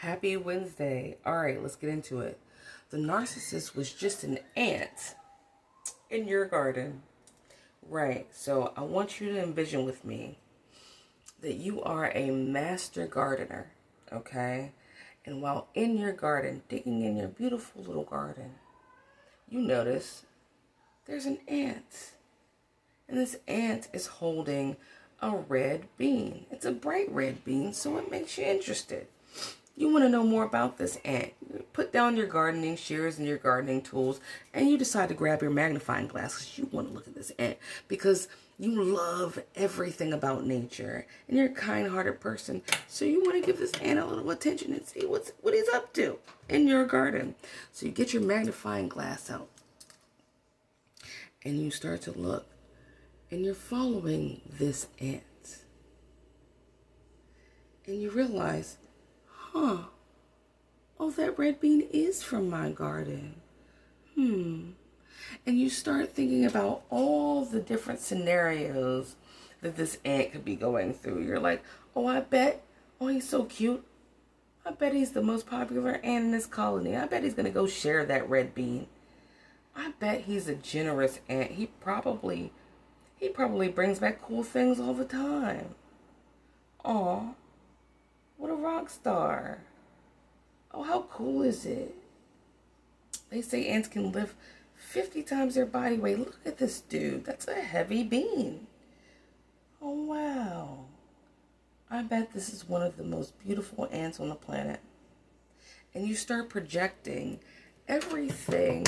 Happy Wednesday. All right, let's get into it. The narcissist was just an ant in your garden. Right, so I want you to envision with me that you are a master gardener, okay? And while in your garden, digging in your beautiful little garden, you notice there's an ant. And this ant is holding a red bean. It's a bright red bean, so it makes you interested. You want to know more about this ant. You put down your gardening shears and your gardening tools, and you decide to grab your magnifying glass because you want to look at this ant because you love everything about nature and you're a kind-hearted person. So you want to give this ant a little attention and see what he's up to in your garden. So you get your magnifying glass out and you start to look, and you're following this ant. And you realize, oh, that red bean is from my garden. And you start thinking about all the different scenarios that this ant could be going through. You're like, oh, he's so cute. I bet he's the most popular ant in this colony. I bet he's going to go share that red bean. I bet he's a generous ant. He probably brings back cool things all the time. Aw, what a rock star. Oh, how cool is it? They say ants can lift 50 times their body weight. Look at this dude. That's a heavy bean. Oh, wow. I bet this is one of the most beautiful ants on the planet. And you start projecting everything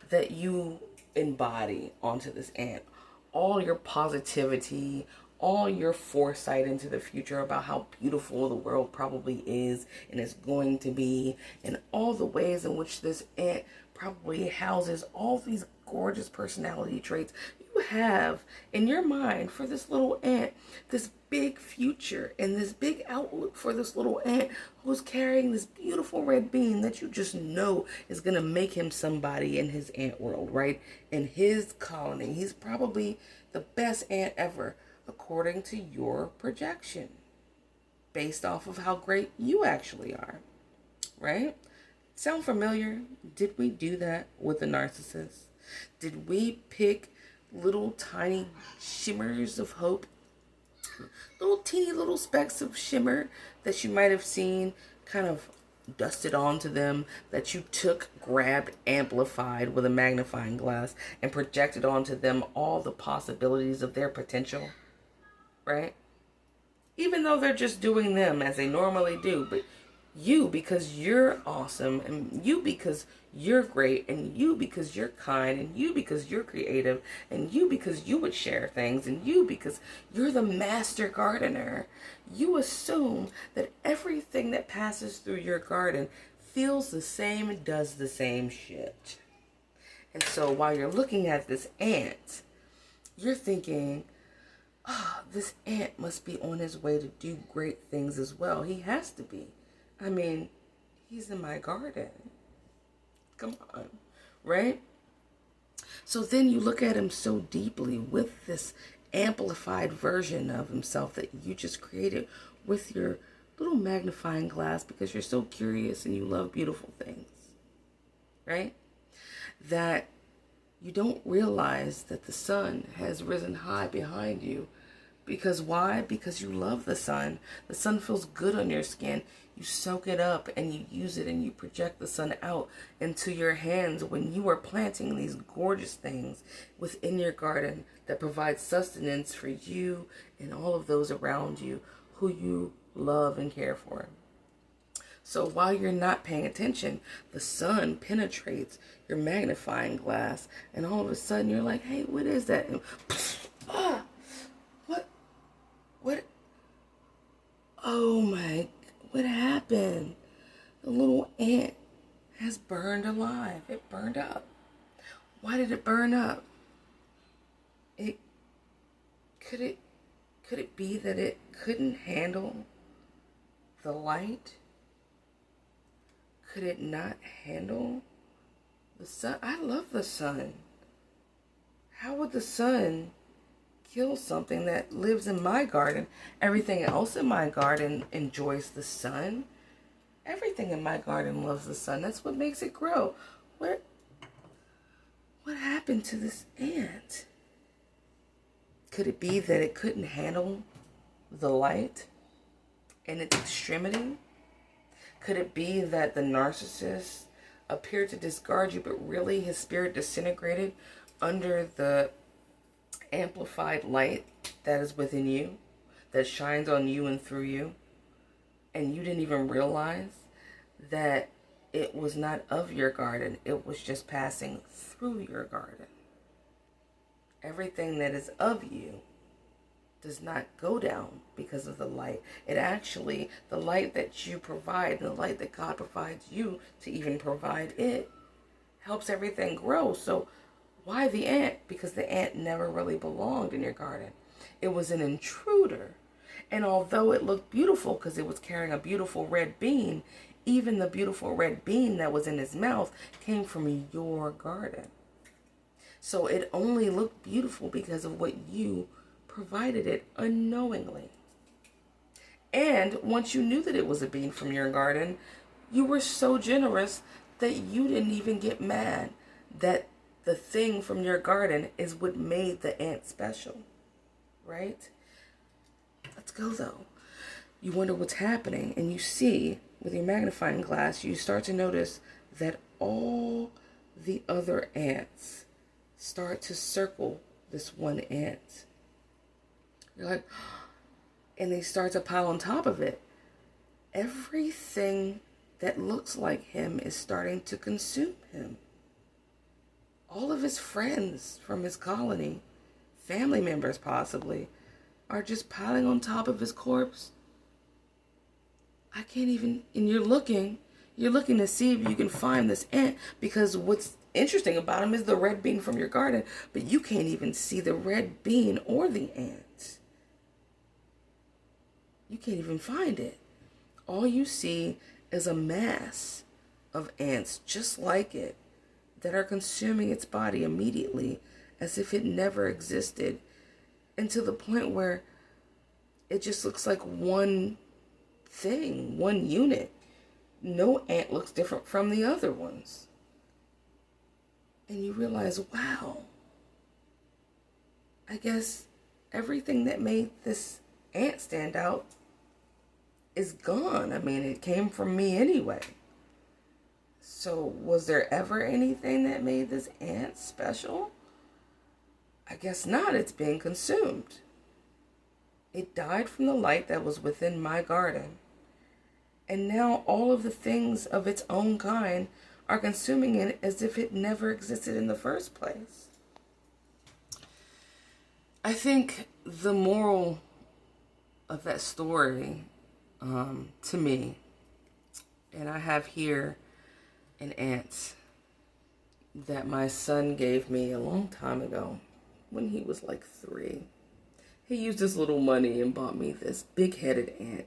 that you embody onto this ant. All your positivity, all your foresight into the future about how beautiful the world probably is and is going to be, and all the ways in which this ant probably houses all these gorgeous personality traits you have in your mind for this little ant, this big future and this big outlook for this little ant who's carrying this beautiful red bean that you just know is going to make him somebody in his ant world, right? In his colony. He's probably the best ant ever, according to your projection, based off of how great you actually are, right? Sound familiar? Did we do that with the narcissist? Did we pick little tiny shimmers of hope, little teeny little specks of shimmer that you might have seen kind of dusted onto them, that you took, grabbed, amplified with a magnifying glass and projected onto them all the possibilities of their potential, right? Even though they're just doing them as they normally do, but you, because you're awesome, and you because you're great, and you because you're kind, and you because you're creative, and you because you would share things, and you because you're the master gardener, you assume that everything that passes through your garden feels the same and does the same shit. And so while you're looking at this ant, you're thinking, oh, this ant must be on his way to do great things as well. He has to be. I mean, he's in my garden. Come on, right? So then you look at him so deeply with this amplified version of himself that you just created with your little magnifying glass because you're so curious and you love beautiful things, right? That you don't realize that the sun has risen high behind you. Because why? Because you love the sun. The sun feels good on your skin. You soak it up and you use it and you project the sun out into your hands when you are planting these gorgeous things within your garden that provide sustenance for you and all of those around you who you love and care for. So while you're not paying attention, the sun penetrates your magnifying glass and all of a sudden you're like, hey, what is that? And, What? Oh my, what happened? The little ant has burned alive. It burned up. Why did it burn up? Could it be that it couldn't handle the light? Could it not handle the sun? I love the sun. How would the sun kill something that lives in my garden? Everything else in my garden enjoys the sun. Everything in my garden loves the sun. That's what makes it grow. What happened to this ant? Could it be that it couldn't handle the light in its extremity? Could it be that the narcissist appeared to discard you, but really his spirit disintegrated under the amplified light that is within you, that shines on you and through you, and you didn't even realize that it was not of your garden, it was just passing through your garden. Everything that is of you does not go down because of the light. It actually, the light that you provide, the light that God provides you to even provide it, helps everything grow. So why the ant? Because the ant never really belonged in your garden. It was an intruder. And although it looked beautiful because it was carrying a beautiful red bean, even the beautiful red bean that was in his mouth came from your garden. So it only looked beautiful because of what you provided it unknowingly. And once you knew that it was a bean from your garden, you were so generous that you didn't even get mad that the thing from your garden is what made the ant special, right? Let's go though. You wonder what's happening, and you see with your magnifying glass, you start to notice that all the other ants start to circle this one ant. You're like, and they start to pile on top of it. Everything that looks like him is starting to consume him. All of his friends from his colony, family members possibly, are just piling on top of his corpse. I can't even, and you're looking to see if you can find this ant, because what's interesting about him is the red bean from your garden, but you can't even see the red bean or the ant. You can't even find it. All you see is a mass of ants just like it that are consuming its body immediately as if it never existed, and to the point where it just looks like one thing, one unit. No ant looks different from the other ones. And you realize, wow, I guess everything that made this ant stand out is gone. I mean, it came from me anyway. So was there ever anything that made this ant special? I guess not. It's being consumed. It died from the light that was within my garden. And now all of the things of its own kind are consuming it as if it never existed in the first place. I think the moral of that story, to me, and I have here an ant that my son gave me a long time ago when he was like 3. He used his little money and bought me this big-headed ant,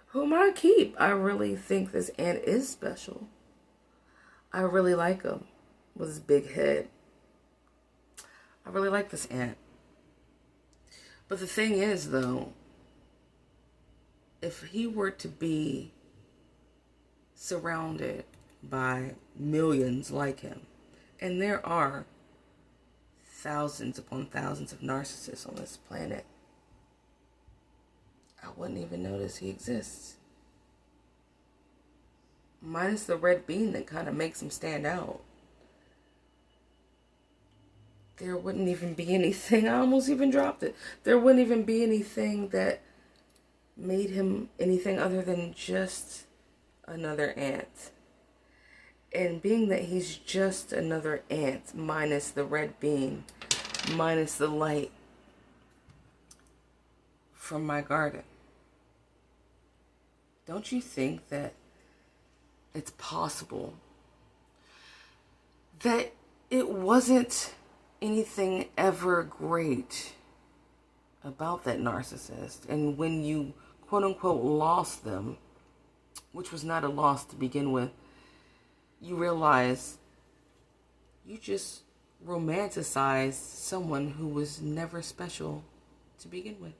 whom I keep. I really think this ant is special. I really like him with his big head. I really like this ant. But the thing is, though, if he were to be surrounded by millions like him, and there are thousands upon thousands of narcissists on this planet, I wouldn't even notice he exists. Minus the red bean that kind of makes him stand out. There wouldn't even be anything, I almost even dropped it. There wouldn't even be anything that made him anything other than just another ant. And being that he's just another ant, minus the red bean, minus the light from my garden, don't you think that it's possible that it wasn't anything ever great about that narcissist? And when you quote unquote lost them, which was not a loss to begin with, you realize you just romanticized someone who was never special to begin with.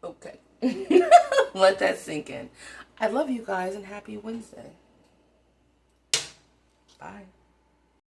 Okay. Let that sink in. I love you guys and happy Wednesday. Bye.